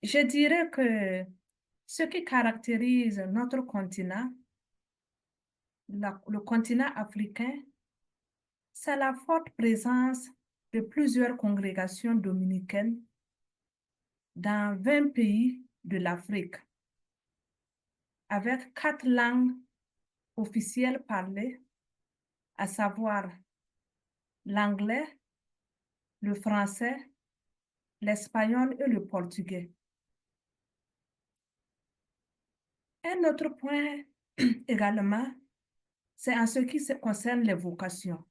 Je dirais que ce qui caractérise notre continent, le continent africain, c'est la forte présence de plusieurs congrégations dominicaines dans 20 pays de l'Afrique, avec 4 langues officielles parlées, à savoir l'anglais, le français, l'espagnol et le portugais. Un autre point également, c'est en ce qui concerne les vocations.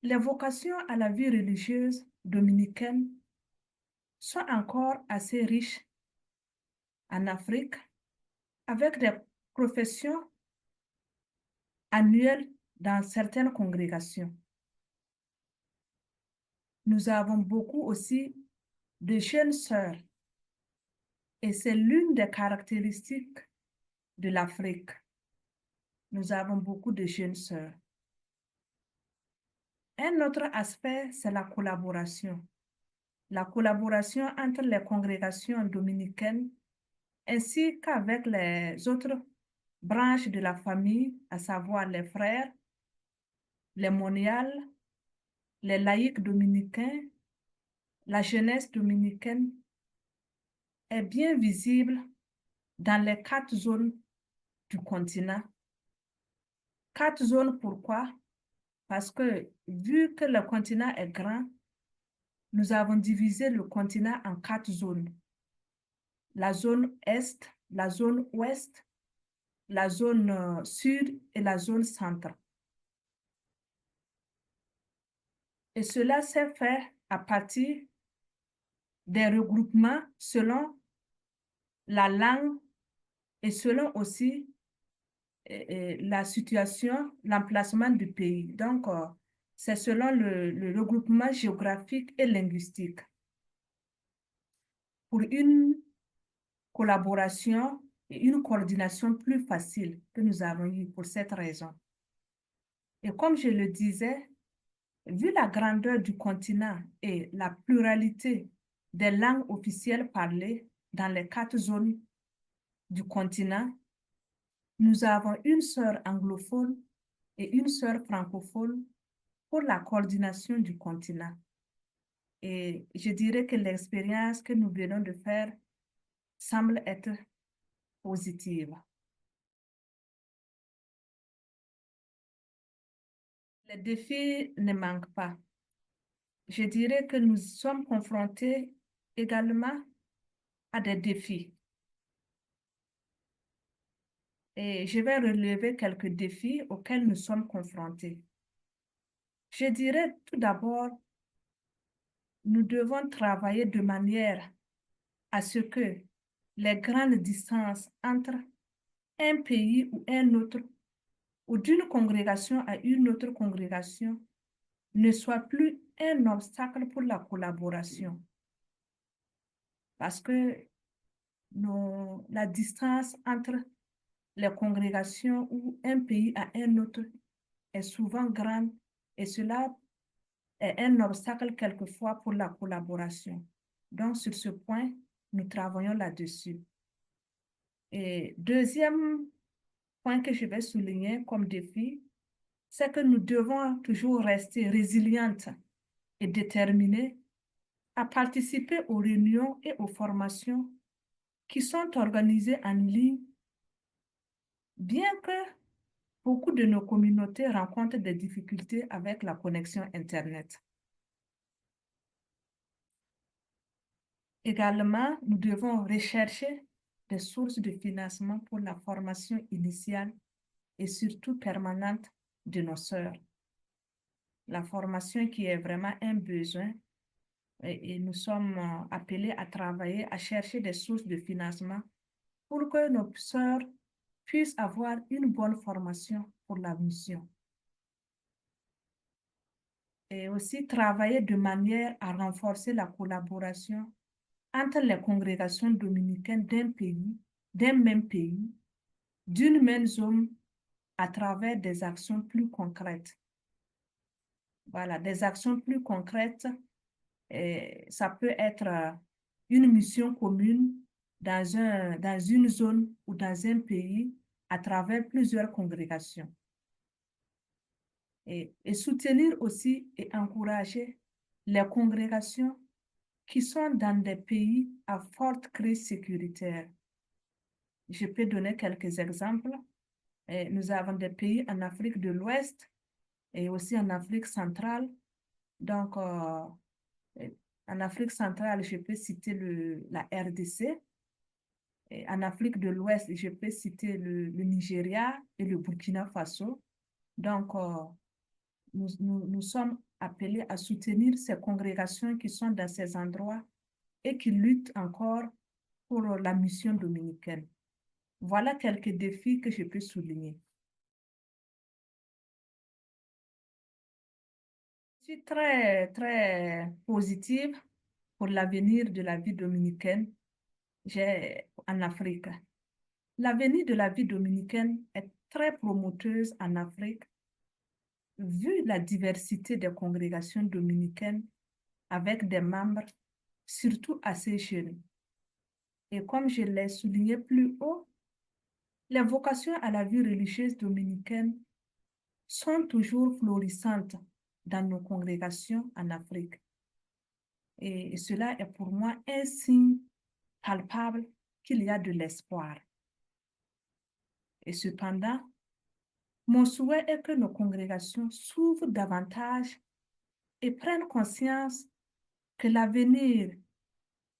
Les vocations à la vie religieuse dominicaine sont encore assez riches en Afrique, avec des professions annuelles dans certaines congrégations. Nous avons beaucoup aussi de jeunes sœurs, et c'est l'une des caractéristiques de l'Afrique. Nous avons beaucoup de jeunes sœurs. Un autre aspect, c'est la collaboration. La collaboration entre les congrégations dominicaines ainsi qu'avec les autres branches de la famille, à savoir les frères, les moniales, les laïcs dominicains, la jeunesse dominicaine, est bien visible dans les 4 zones du continent. 4 zones, pourquoi? Parce que vu que le continent est grand, nous avons divisé le continent en 4 zones. La zone Est, la zone Ouest, la zone Sud et la zone Centre. Et cela s'est fait à partir des regroupements selon la langue et selon aussi la situation, l'emplacement du pays. Donc, c'est selon le regroupement géographique et linguistique. Pour une collaboration et une coordination plus facile que nous avons eu pour cette raison. Et comme je le disais, vu la grandeur du continent et la pluralité des langues officielles parlées dans les 4 zones du continent, nous avons une sœur anglophone et une sœur francophone pour la coordination du continent. Et je dirais que l'expérience que nous venons de faire semble être positive. Les défis ne manquent pas. Je dirais que nous sommes confrontés également à des défis. Et je vais relever quelques défis auxquels nous sommes confrontés. Je dirais tout d'abord, nous devons travailler de manière à ce que les grandes distances entre un pays ou un autre, ou d'une congrégation à une autre congrégation, ne soient plus un obstacle pour la collaboration. Parce que la distance entre les congrégations ou un pays à un autre est souvent grande et cela est un obstacle quelquefois pour la collaboration. Donc, sur ce point, nous travaillons là-dessus. Et deuxième point que je vais souligner comme défi, c'est que nous devons toujours rester résilientes et déterminées à participer aux réunions et aux formations qui sont organisées en ligne, bien que beaucoup de nos communautés rencontrent des difficultés avec la connexion Internet. Également, nous devons rechercher des sources de financement pour la formation initiale et surtout permanente de nos sœurs. La formation qui est vraiment un besoin et nous sommes appelés à travailler, à chercher des sources de financement pour que nos sœurs puissent avoir une bonne formation pour la mission. Et aussi travailler de manière à renforcer la collaboration entre les congrégations dominicaines d'un même pays, d'une même zone, à travers des actions plus concrètes. Voilà, des actions plus concrètes, ça peut être une mission commune dans une zone ou dans un pays à travers plusieurs congrégations. Et soutenir aussi et encourager les congrégations qui sont dans des pays à forte crise sécuritaire. Je peux donner quelques exemples. Nous avons des pays en Afrique de l'Ouest et aussi en Afrique centrale. Donc, en Afrique centrale, je peux citer la RDC. Et en Afrique de l'Ouest, je peux citer le Nigeria et le Burkina Faso. Donc, nous sommes appelés à soutenir ces congrégations qui sont dans ces endroits et qui luttent encore pour la mission dominicaine. Voilà quelques défis que je peux souligner. Je suis très positive pour l'avenir de la vie dominicaine en Afrique. L'avenir de la vie dominicaine est très promoteuse en Afrique, vu la diversité des congrégations dominicaines avec des membres surtout assez jeunes. Et comme je l'ai souligné plus haut, les vocations à la vie religieuse dominicaine sont toujours florissantes dans nos congrégations en Afrique. Et cela est pour moi un signe palpable qu'il y a de l'espoir. Et cependant, mon souhait est que nos congrégations s'ouvrent davantage et prennent conscience que l'avenir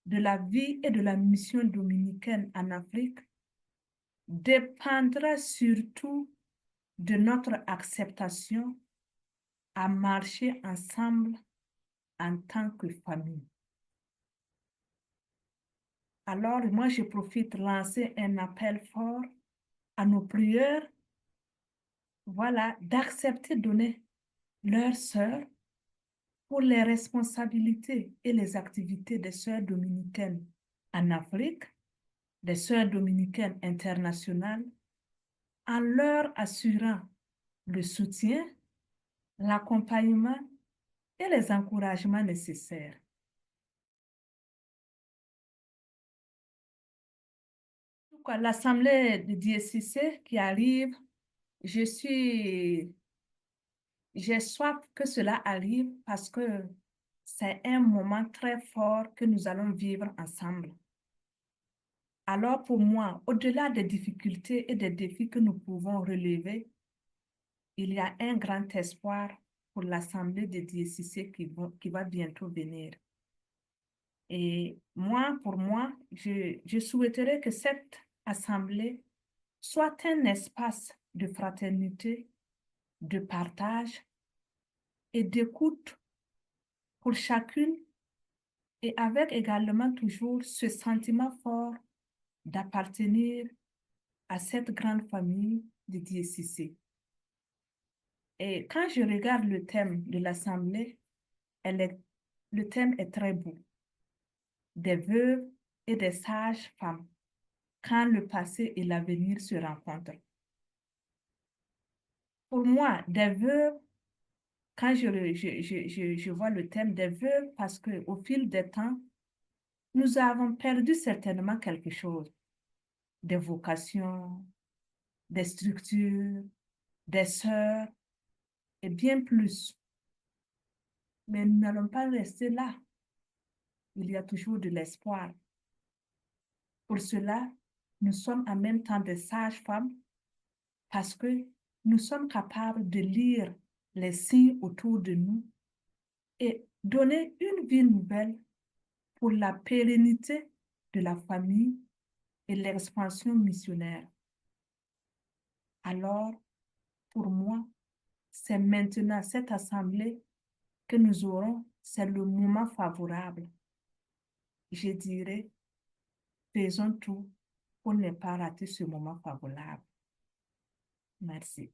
de la vie et de la mission dominicaine en Afrique dépendra surtout de notre acceptation à marcher ensemble en tant que famille. Alors, moi, je profite de lancer un appel fort à nos prieurs, voilà, d'accepter de donner leurs sœurs pour les responsabilités et les activités des sœurs dominicaines en Afrique, des sœurs dominicaines internationales, en leur assurant le soutien, l'accompagnement et les encouragements nécessaires. L'Assemblée de diocèse qui arrive, j'ai soif que cela arrive parce que c'est un moment très fort que nous allons vivre ensemble. Alors pour moi, au-delà des difficultés et des défis que nous pouvons relever, il y a un grand espoir pour l'Assemblée des diocèses qui va bientôt venir. Et moi, pour moi, je souhaiterais que cette Assemblée soit un espace de fraternité, de partage et d'écoute pour chacune et avec également toujours ce sentiment fort d'appartenir à cette grande famille de diocèses. Et quand je regarde le thème de l'Assemblée, le thème est très beau. Des veuves et des sages femmes, quand le passé et l'avenir se rencontrent. Pour moi, des veuves, quand je vois le thème des veuves, parce qu'au fil des temps, nous avons perdu certainement quelque chose. Des vocations, des structures, des sœurs et bien plus. Mais nous n'allons pas rester là. Il y a toujours de l'espoir. Pour cela, nous sommes en même temps des sages-femmes parce que nous sommes capables de lire les signes autour de nous et donner une vie nouvelle pour la pérennité de la famille et l'expansion missionnaire. Alors, pour moi, c'est maintenant cette assemblée que nous aurons, c'est le moment favorable. Je dirais, faisons tout pour ne pas rater ce moment favorable. Merci.